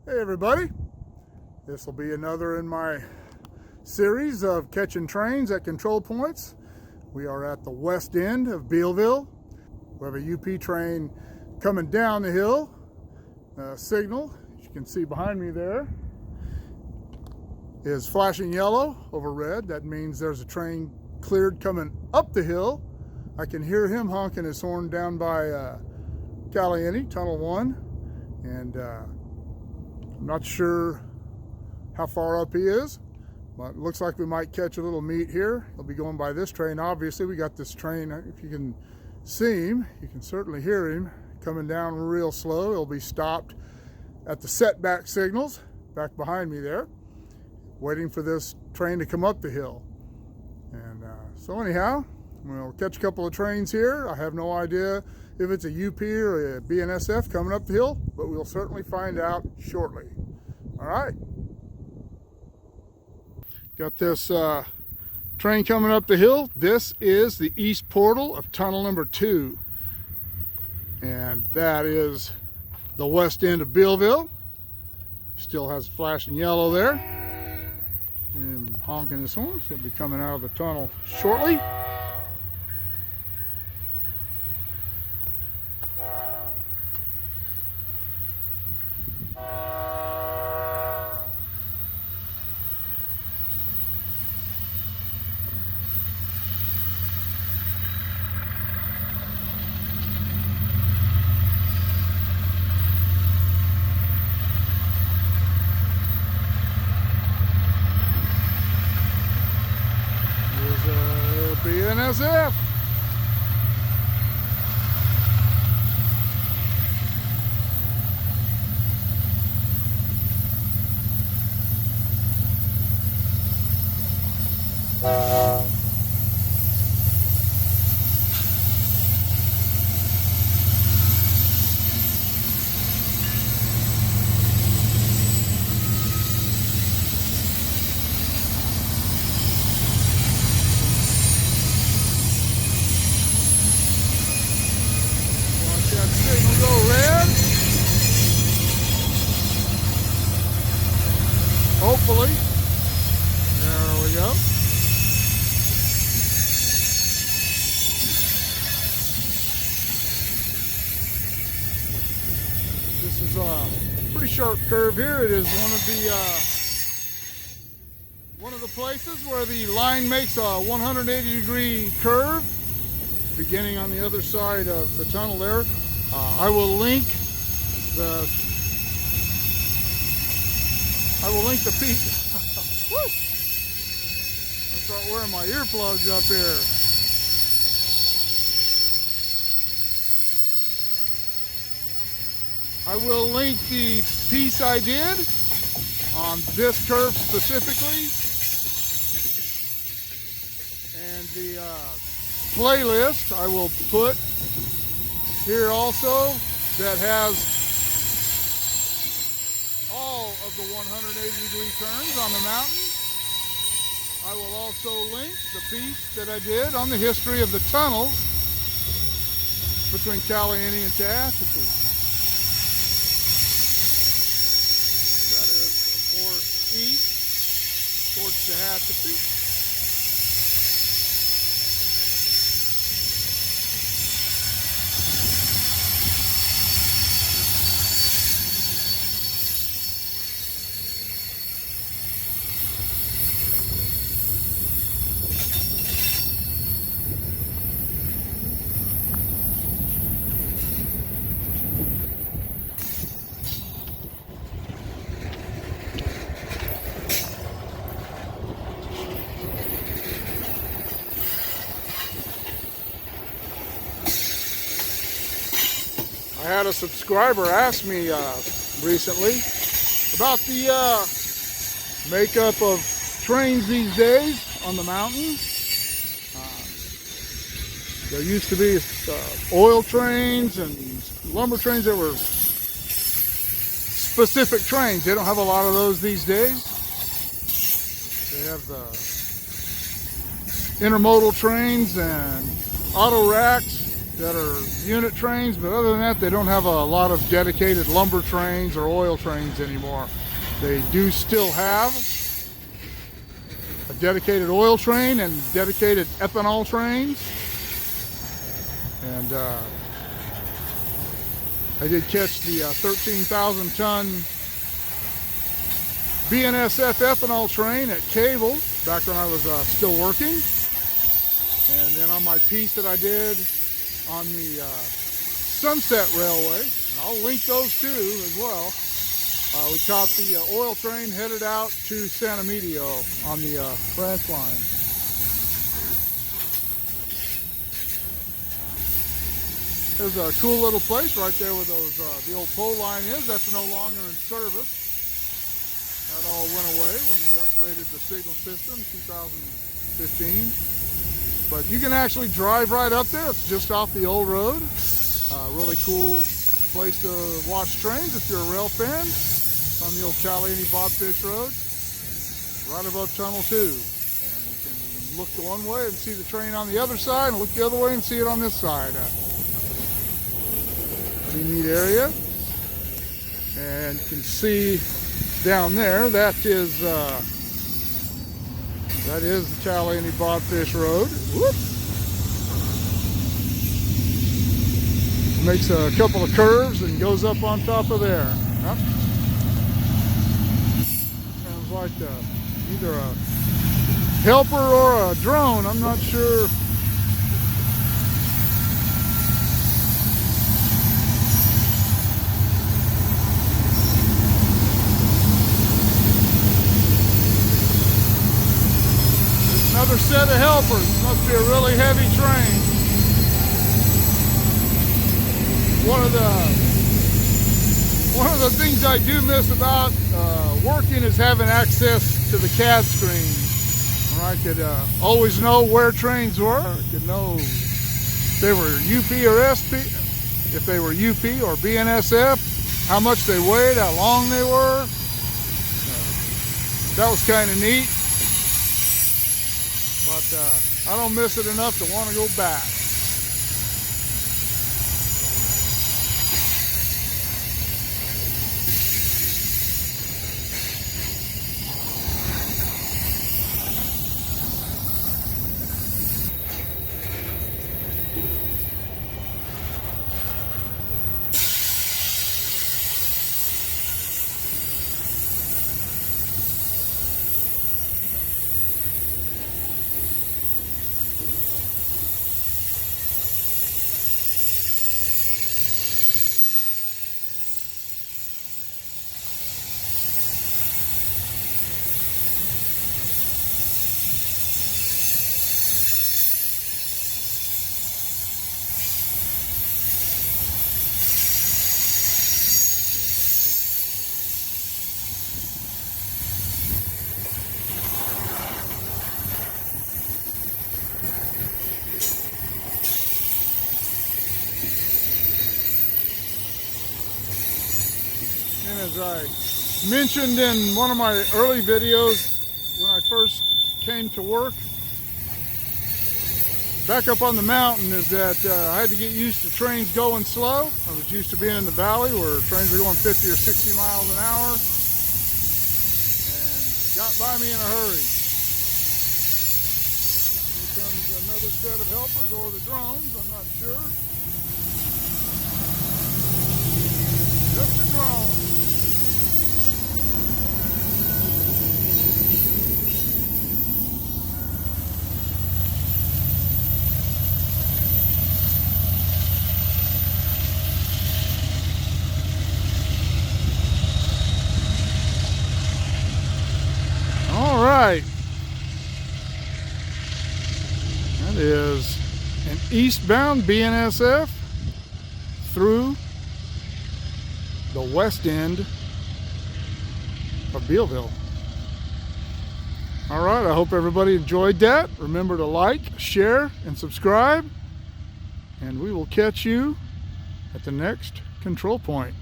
Hey everybody, this will be another in my series of catching trains at control points. We are at the west end of Bealeville. We have a UP train coming down the hill. Signal, as you can see behind me there, is flashing yellow over red. That means there's a train cleared coming up the hill. I can hear him honking his horn down by Caliente, Tunnel 1, and I'm not sure how far up he is, but it looks like we might catch a little meat here. He'll be going by this train. Obviously, we got this train. If you can see him, you can certainly hear him coming down real slow. He'll be stopped at the setback signals back behind me there, waiting for this train to come up the hill. And so anyhow, we'll catch a couple of trains here. I have no idea if it's a UP or a BNSF coming up the hill, but we'll certainly find out shortly. All right. Got this train coming up the hill. This is the east portal of tunnel number 2. And that is the west end of Bealeville. Still has flashing yellow there. And honking his horns. He'll be coming out of the tunnel shortly. BNSF. Signal go red. Hopefully. There we go. This is a pretty sharp curve here. It is one of the places where the line makes a 180-degree curve, beginning on the other side of the tunnel there. I will link the piece. Woo! I'll start wearing my earplugs up here. I will link the piece I did on this curve specifically, and the playlist I will put here also that has all of the 180-degree turns on the mountain. I will also link the piece that I did on the history of the tunnels between Caliente and Tehachapi. That is, of course, east towards Tehachapi. I had a subscriber ask me recently about the makeup of trains these days on the mountain. There used to be oil trains and lumber trains that were specific trains. They don't have a lot of those these days. They have the intermodal trains and auto racks that are unit trains, but other than that, they don't have a lot of dedicated lumber trains or oil trains anymore. They do still have a dedicated oil train and dedicated ethanol trains. And I did catch the 13,000 ton BNSF ethanol train at Cable back when I was still working. And then on my piece that I did on the Sunset Railway, and I'll link those too as well, we caught the oil train headed out to San Emilio on the branch line. There's a cool little place right there where those the old pole line is. That's no longer in service. That all went away when we upgraded the signal system in 2015. But you can actually drive right up there. It's just off the old road. Really cool place to watch trains if you're a rail fan. On the old Caliente Bobfish Road, right above Tunnel 2. And you can look one way and see the train on the other side, and look the other way and see it on this side. Pretty neat area. And you can see down there, that is the Caliente Bobfish Road. Whoop. Makes a couple of curves and goes up on top of there. Yep. Sounds like either a helper or a drone. I'm not sure. Another set of helpers. Must be a really heavy train. One of the things I do miss about working is having access to the CAD screen, where I could always know where trains were. I could know if they were UP or SP, if they were UP or BNSF, how much they weighed, how long they were. That was kind of neat. But I don't miss it enough to want to go back. And as I mentioned in one of my early videos when I first came to work back up on the mountain, is that I had to get used to trains going slow. I was used to being in the valley where trains were going 50 or 60 miles an hour and got by me in a hurry. Here comes another set of helpers, or the drones, I'm not sure. Just a drone. That is an eastbound BNSF through the west end of Bealeville. All right, I hope everybody enjoyed that. Remember to like, share, and subscribe, and we will catch you at the next control point.